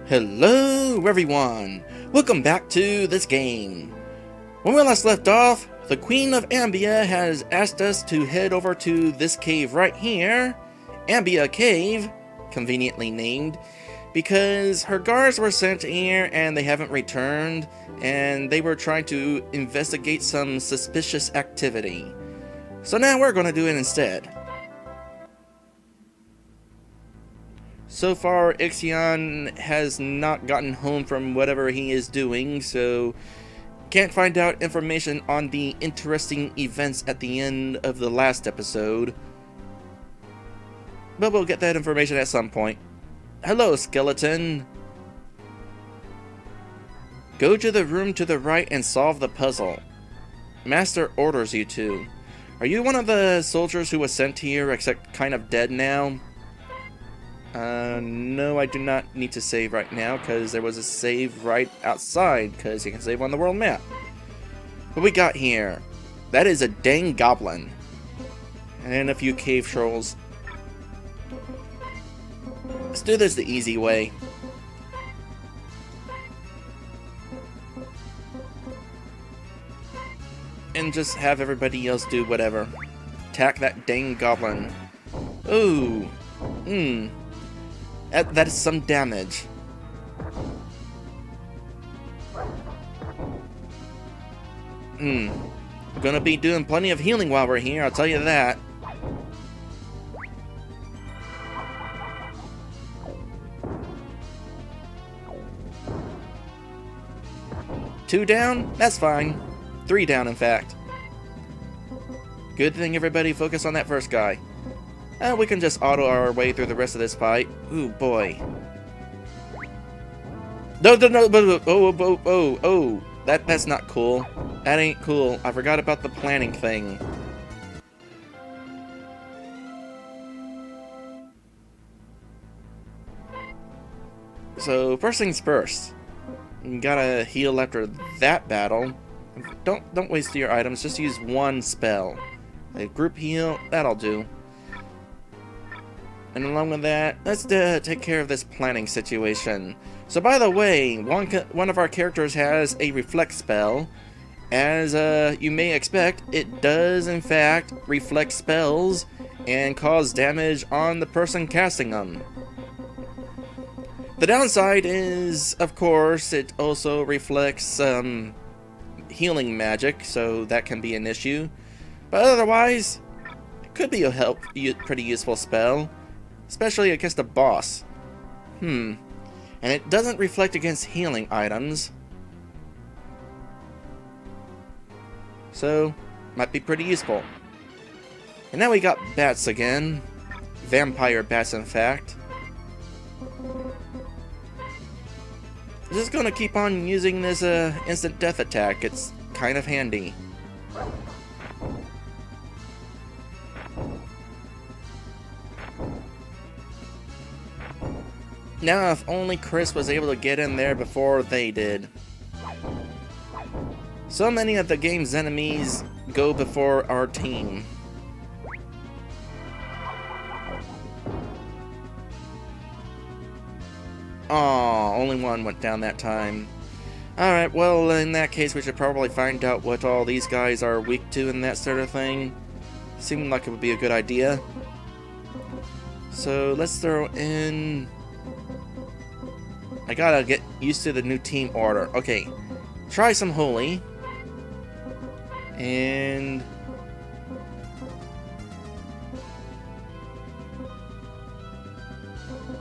Hello everyone! Welcome back to this game. When we last left off, the Queen of Ambia has asked us to head over to this cave right here, Ambia Cave, conveniently named, because her guards were sent here and they haven't returned, and they were trying to investigate some suspicious activity. So now we're going to do it instead. So far, Exia has not gotten home from whatever he is doing, so can't find out information on the interesting events at the end of the last episode. But we'll get that information at some point. Hello, skeleton. Go to the room to the right and solve the puzzle. Master orders you to. Are you one of the soldiers who was sent here, except kind of dead now? No, I do not need to save right now, because there was a save right outside, because you can save on the world map. What we got here? That is a dang goblin. And a few cave trolls. Let's do this the easy way. And just have everybody else do whatever. Attack that dang goblin. Ooh. That is some damage. Gonna be doing plenty of healing while we're here, I'll tell you that. Two down? That's fine. 3 down, in fact. Good thing everybody focus on that first guy. We can just auto our way through the rest of this fight. Ooh, boy. No, oh. That's not cool. That ain't cool. I forgot about the planning thing. So, first things first. You gotta heal after that battle. Don't waste your items, just use one spell. A group heal, that'll do. And along with that, let's take care of this planning situation. So by the way, one of our characters has a reflect spell. As you may expect, it does in fact reflect spells and cause damage on the person casting them. The downside is, of course, it also reflects healing magic, so that can be an issue. But otherwise, it could be a pretty useful spell. Especially against a boss. And it doesn't reflect against healing items. So, might be pretty useful. And now we got bats again. Vampire bats, in fact. Just gonna keep on using this instant death attack. It's kind of handy. Now, if only Chris was able to get in there before they did. So many of the game's enemies go before our team. Aw, only one went down that time. Alright, well, in that case, we should probably find out what all these guys are weak to and that sort of thing. Seemed like it would be a good idea. So, let's throw in... I gotta get used to the new team order. Okay, try some holy. And...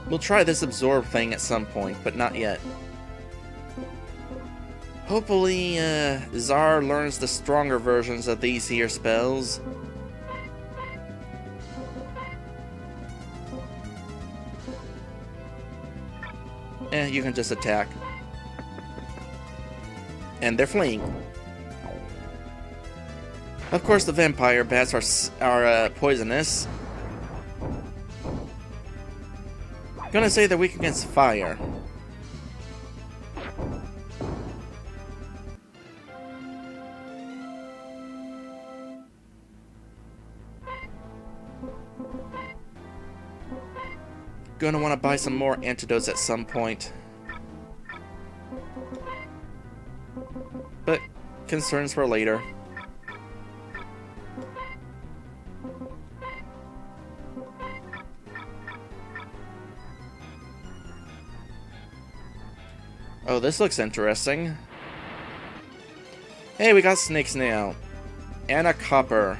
we'll try this absorb thing at some point, but not yet. Hopefully, Rawr learns the stronger versions of these here spells. You can just attack. And they're fleeing. Of course, the vampire bats are poisonous. Gonna say they're weak against fire. Gonna want to buy some more antidotes at some point. concerns for later. Oh, this looks interesting. Hey, we got snakes now. And a copper.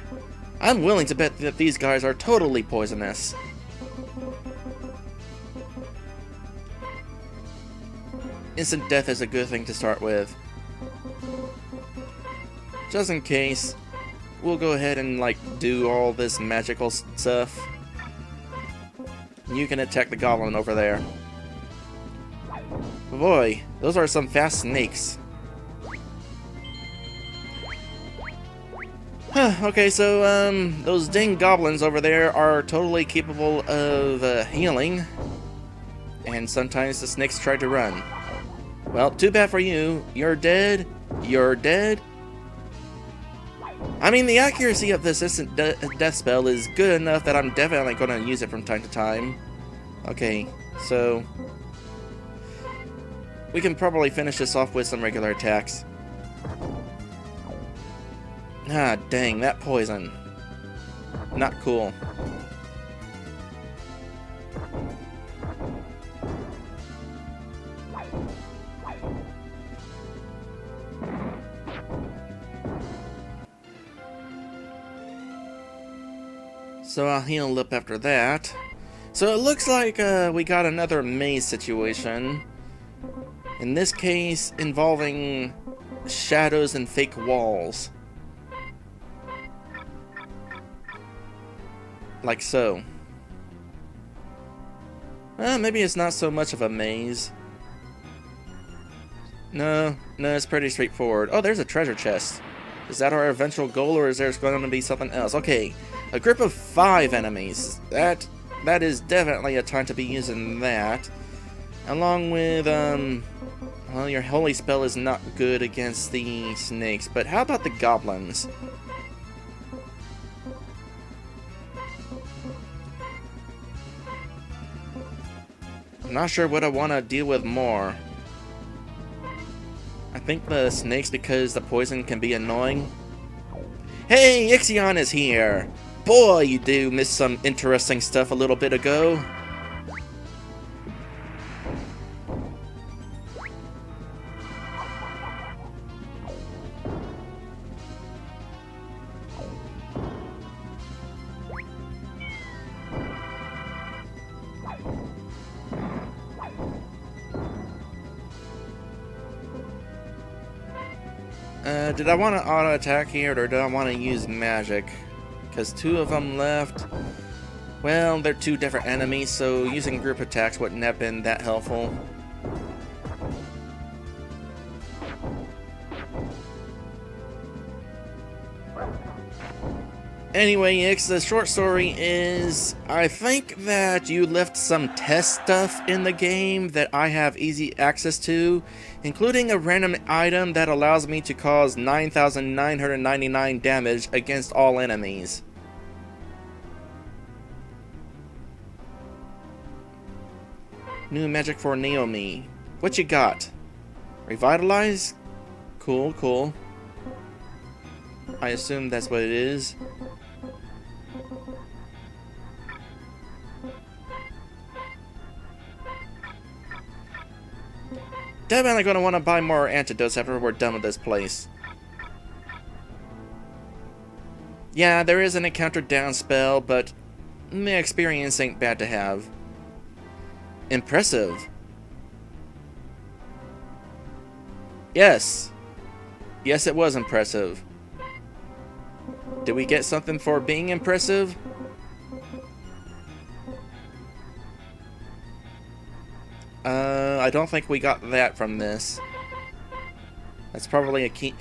I'm willing to bet that these guys are totally poisonous. Instant death is a good thing to start with. Just in case, we'll go ahead and, like, do all this magical stuff. You can attack the goblin over there. Boy, those are some fast snakes. Okay, so, those dang goblins over there are totally capable of healing. And sometimes the snakes try to run. Well, too bad for you. You're dead. You're dead. I mean, the accuracy of this instant death spell is good enough that I'm definitely going to use it from time to time. Okay, so we can probably finish this off with some regular attacks. Ah, dang, that poison. Not cool. So I'll heal up after that. So it looks like we got another maze situation. In this case, involving shadows and fake walls. Like so. Maybe it's not so much of a maze. No, it's pretty straightforward. Oh, there's a treasure chest. Is that our eventual goal, or is there going to be something else? Okay, a group of 5 enemies. That is definitely a time to be using that. Along with, well, your holy spell is not good against the snakes, but how about the goblins? I'm not sure what I want to deal with more. I think the snakes, because the poison can be annoying. Hey, Exia is here! Boy, you do miss some interesting stuff a little bit ago. Did I want to auto attack here, or did I want to use magic? Because 2 of them left. Well, they're 2 different enemies, so using group attacks wouldn't have been that helpful. Anyway, Ix, the short story is, I think that you left some test stuff in the game that I have easy access to, including a random item that allows me to cause 9,999 damage against all enemies. New magic for Naomi. What you got? Revitalize? Cool. I assume that's what it is. Definitely going to want to buy more antidotes after we're done with this place. Yeah, there is an encounter down spell, but the experience ain't bad to have. Impressive. Yes. Yes, it was impressive. Did we get something for being impressive? I don't think we got that from this. That's probably a key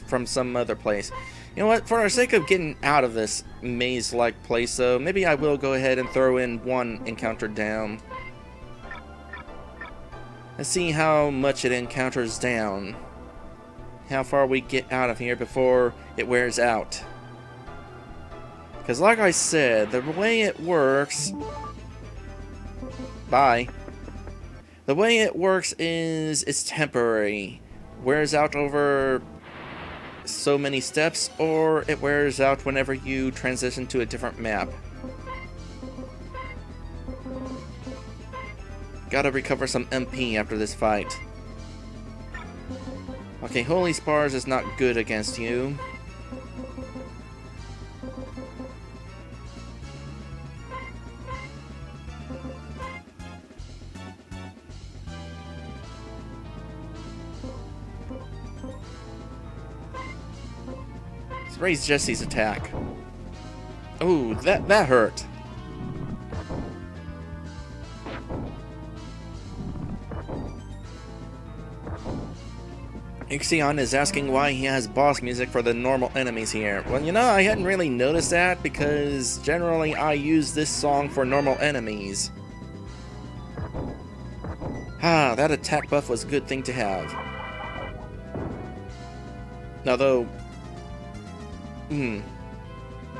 from some other place. You know what? For our sake of getting out of this maze-like place, so maybe I will go ahead and throw in 1 encounter down. Let's see how much it encounters down. How far we get out of here before it wears out. Because like I said, the way it works... Bye. The way it works is it's temporary. Wears out over so many steps, or it wears out whenever you transition to a different map. Gotta recover some MP after this fight. Okay, Holy Spars is not good against you. Let's raise Jesse's attack. Ooh, that hurt. Exia is asking why he has boss music for the normal enemies here. Well, you know, I hadn't really noticed that because generally I use this song for normal enemies. Ah, that attack buff was a good thing to have. Although,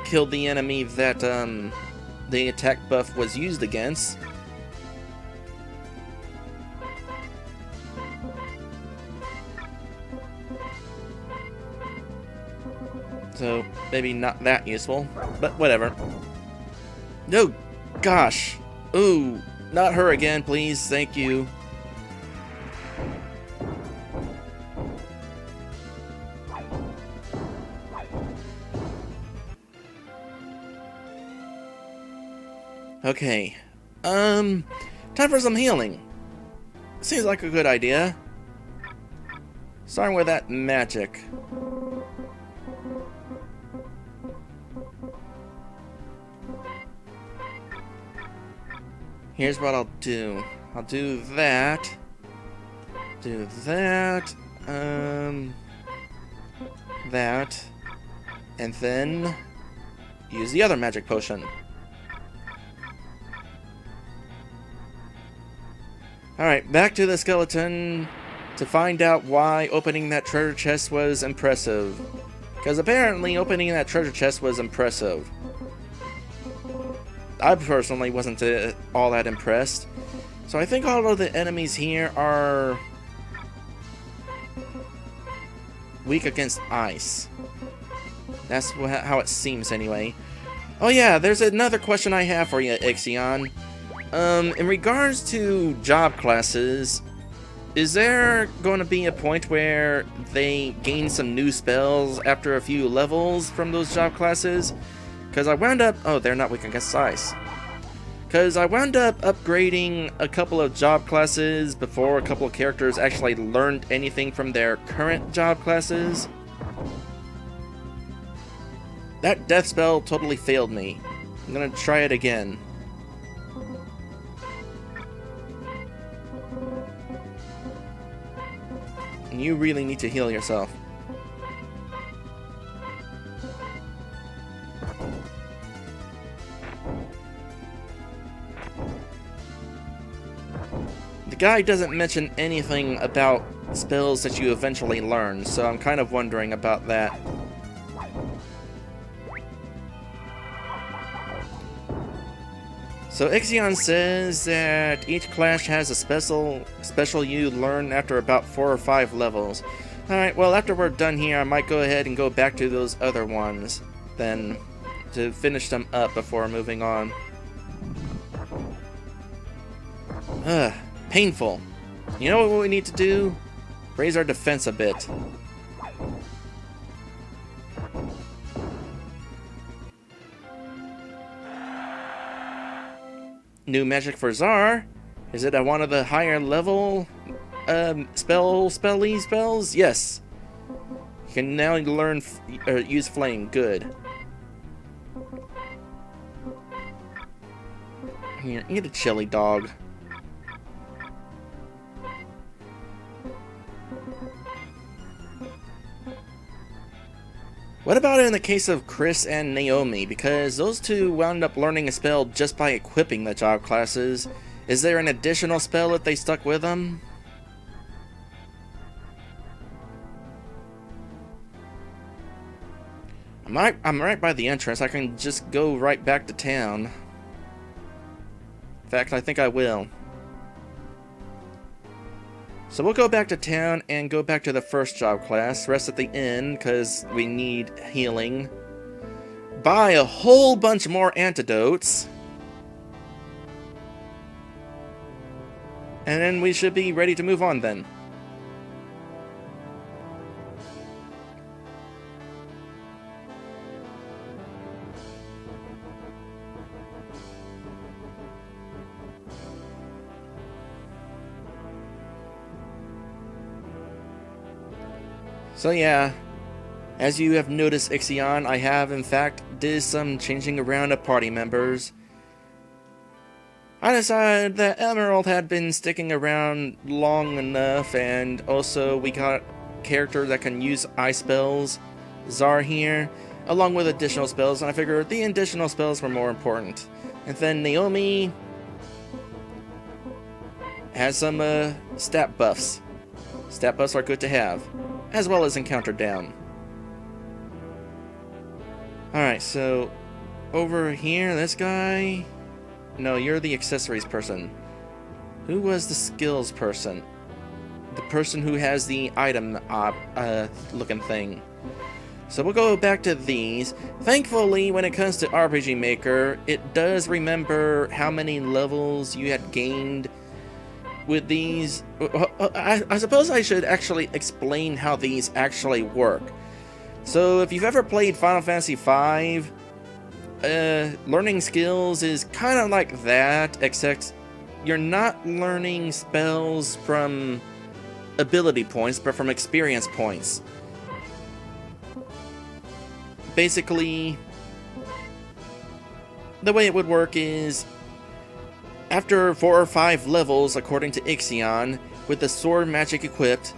killed the enemy that the attack buff was used against. So, maybe not that useful, but whatever. No, gosh. Ooh, not her again, please. Thank you. Okay. Time for some healing. Seems like a good idea. Starting with that magic. Here's what I'll do. I'll do that. Do that. That. And then use the other magic potion. Alright, back to the skeleton to find out why opening that treasure chest was impressive. Because apparently opening that treasure chest was impressive. I personally wasn't all that impressed. So I think all of the enemies here are weak against ice. That's how it seems anyway. Oh yeah, there's another question I have for you, Exia. In regards to job classes, is there going to be a point where they gain some new spells after a few levels from those job classes? Because I wound up... Oh, they're not weak against ice. Because I wound up upgrading a couple of job classes before a couple of characters actually learned anything from their current job classes. That death spell totally failed me. I'm gonna try it again. And you really need to heal yourself. The guy doesn't mention anything about spells that you eventually learn, so I'm kind of wondering about that. So Exia says that each class has a special you learn after about 4 or 5 levels. Alright, well after we're done here, I might go ahead and go back to those other ones then to finish them up before moving on. Painful. You know what we need to do? Raise our defense a bit. New magic for Rawr? Is it at one of the higher level spells? Yes. You can now learn use flame. Good. Here, eat a chili dog. What about in the case of Chris and Naomi? Because those two wound up learning a spell just by equipping the job classes. Is there an additional spell that they stuck with them? I'm right by the entrance. I can just go right back to town. In fact, I think I will. So we'll go back to town and go back to the first job class, rest at the inn because we need healing. Buy a whole bunch more antidotes. And then we should be ready to move on then. So yeah, as you have noticed, Exia, I have in fact did some changing around of party members. I decided that Emerald had been sticking around long enough, and also we got characters that can use ice spells, Czar here, along with additional spells, and I figured the additional spells were more important. And then Naomi has some stat buffs. Stat buffs are good to have, as well as encounter down. Alright, so over here, this guy... No, you're the accessories person. Who was the skills person? The person who has the item looking thing. So we'll go back to these. Thankfully, when it comes to RPG Maker, it does remember how many levels you had gained with these. I suppose I should actually explain how these actually work. So if you've ever played Final Fantasy V, learning skills is kind of like that, except you're not learning spells from ability points, but from experience points. Basically, the way it would work is, after 4 or 5 levels, according to Exia, with the sword magic equipped,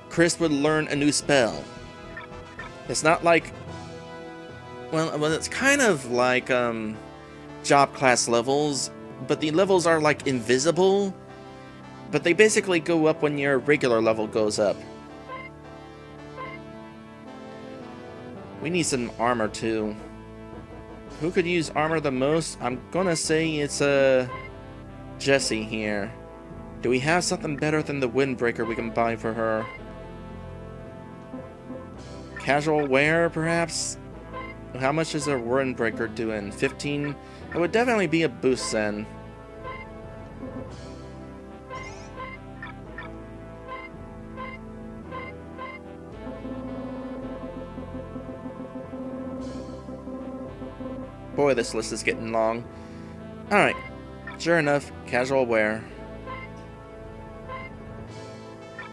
Chris would learn a new spell. It's not like... Well, it's kind of like job class levels, but the levels are like invisible, but they basically go up when your regular level goes up. We need some armor too. Who could use armor the most? I'm gonna say it's Jessie here. Do we have something better than the windbreaker we can buy for her? Casual wear, perhaps? How much is a windbreaker doing? 15? It would definitely be a boost then. Boy, this list is getting long. Alright, sure enough, casual wear.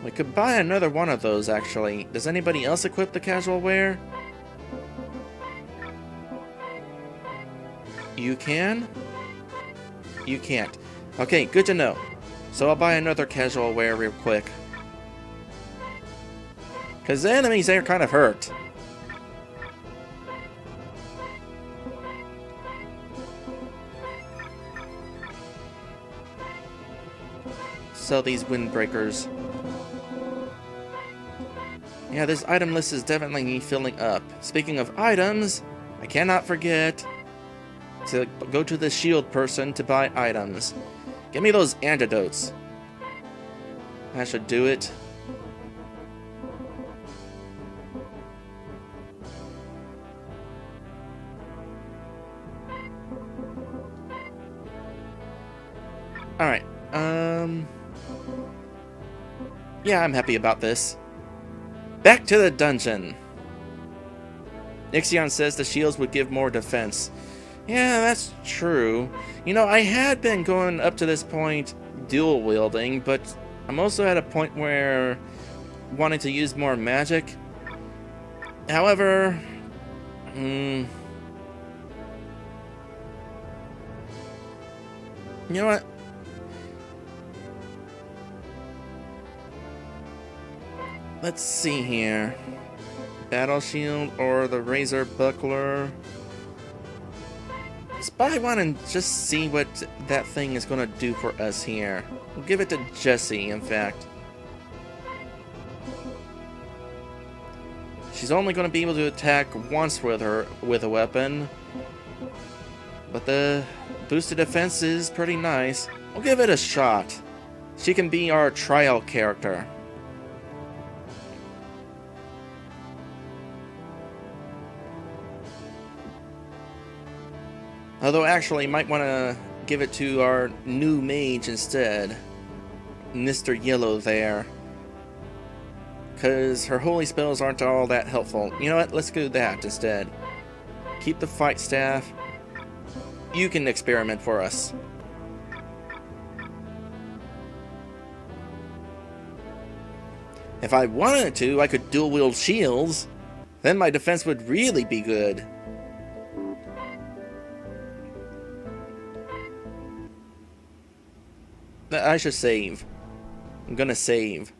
We could buy another one of those, actually. Does anybody else equip the casual wear? You can? You can't. Okay, good to know. So I'll buy another casual wear real quick. Because the enemies are kind of hurt. Sell these windbreakers. Yeah, this item list is definitely filling up. Speaking of items, I cannot forget to go to the shield person to buy items. Give me those antidotes. That should do it. Alright, yeah, I'm happy about this. Back to the dungeon. Exia says the shields would give more defense. Yeah, that's true. You know, I had been going up to this point dual wielding, but I'm also at a point where wanting to use more magic. However, you know what? Let's see here. Battle shield or the razor buckler. Let's buy one and just see what that thing is going to do for us here. We'll give it to Jessie, in fact. She's only going to be able to attack once with a weapon. But the boosted defense is pretty nice. We'll give it a shot. She can be our trial character. Although actually might want to give it to our new mage instead. Mr. Yellow there. Because her holy spells aren't all that helpful. You know what? Let's do that instead. Keep the fight staff. You can experiment for us. If I wanted to, I could dual wield shields. Then my defense would really be good. I should save. I'm gonna save.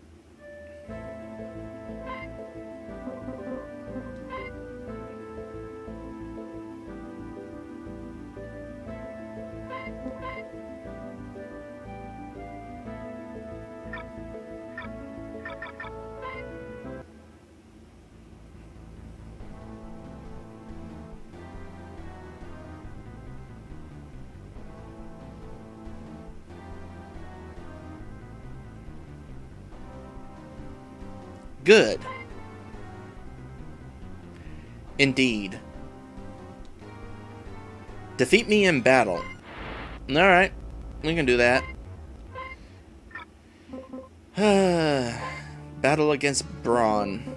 Good. Indeed. Defeat me in battle. Alright, we can do that. Battle against Brawn.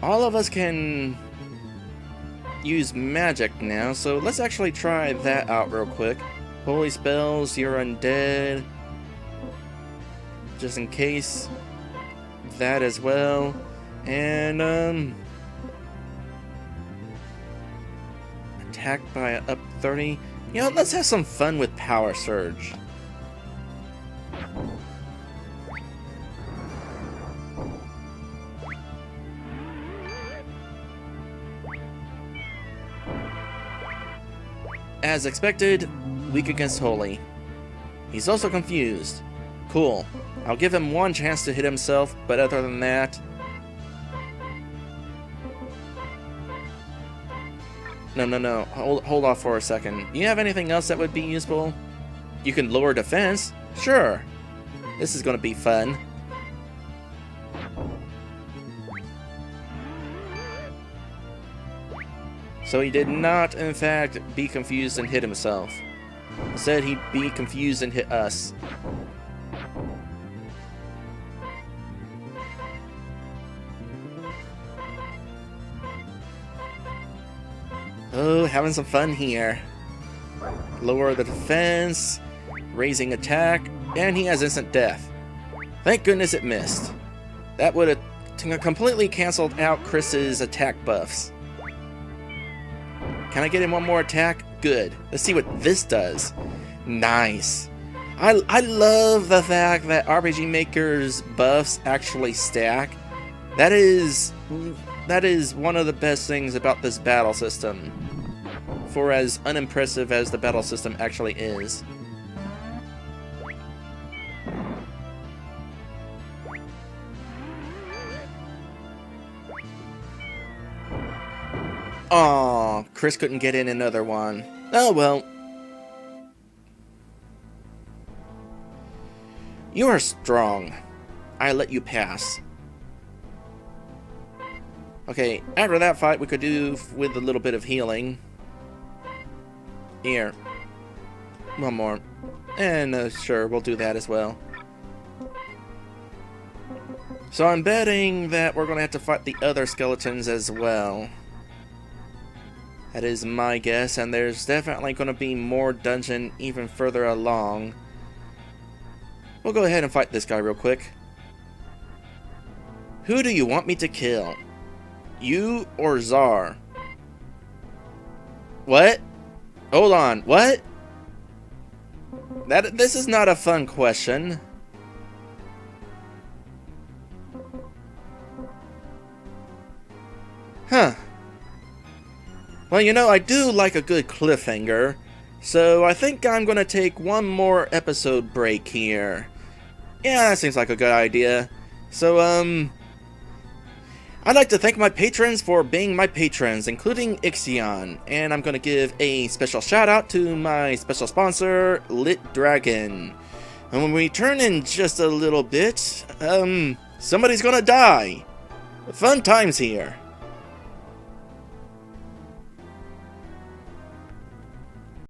All of us can use magic now, so let's actually try that out real quick. Holy spells, you're undead. Just in case. That as well. And, attacked by up 30. You know, let's have some fun with Power Surge. As expected, weak against Holy. He's also confused. Cool. I'll give him one chance to hit himself, but other than that... No. Hold off for a second. You have anything else that would be useful? You can lower defense? Sure. This is gonna be fun. So he did not, in fact, be confused and hit himself. Instead, he'd be confused and hit us. Oh, having some fun here. Lower the defense, raising attack, and he has instant death. Thank goodness it missed. That would have completely canceled out Chris's attack buffs. Can I get him one more attack? Good. Let's see what this does. Nice. I love the fact that RPG Maker's buffs actually stack. That is one of the best things about this battle system, for as unimpressive as the battle system actually is. Aw, Chris couldn't get in another one. Oh well. You are strong. I let you pass. Okay, after that fight, we could do with a little bit of healing. Here. One more. And sure, we'll do that as well. So I'm betting that we're going to have to fight the other skeletons as well. That is my guess, and there's definitely going to be more dungeon even further along. We'll go ahead and fight this guy real quick. Who do you want me to kill? You or Rawr? What? Hold on, what? This is not a fun question. Huh. Well, you know, I do like a good cliffhanger, so I think I'm gonna take one more episode break here. Yeah, that seems like a good idea. So, I'd like to thank my patrons for being my patrons, including Exia, and I'm going to give a special shout out to my special sponsor, Lit Dragon. And when we return in just a little bit, somebody's gonna die. Fun times here.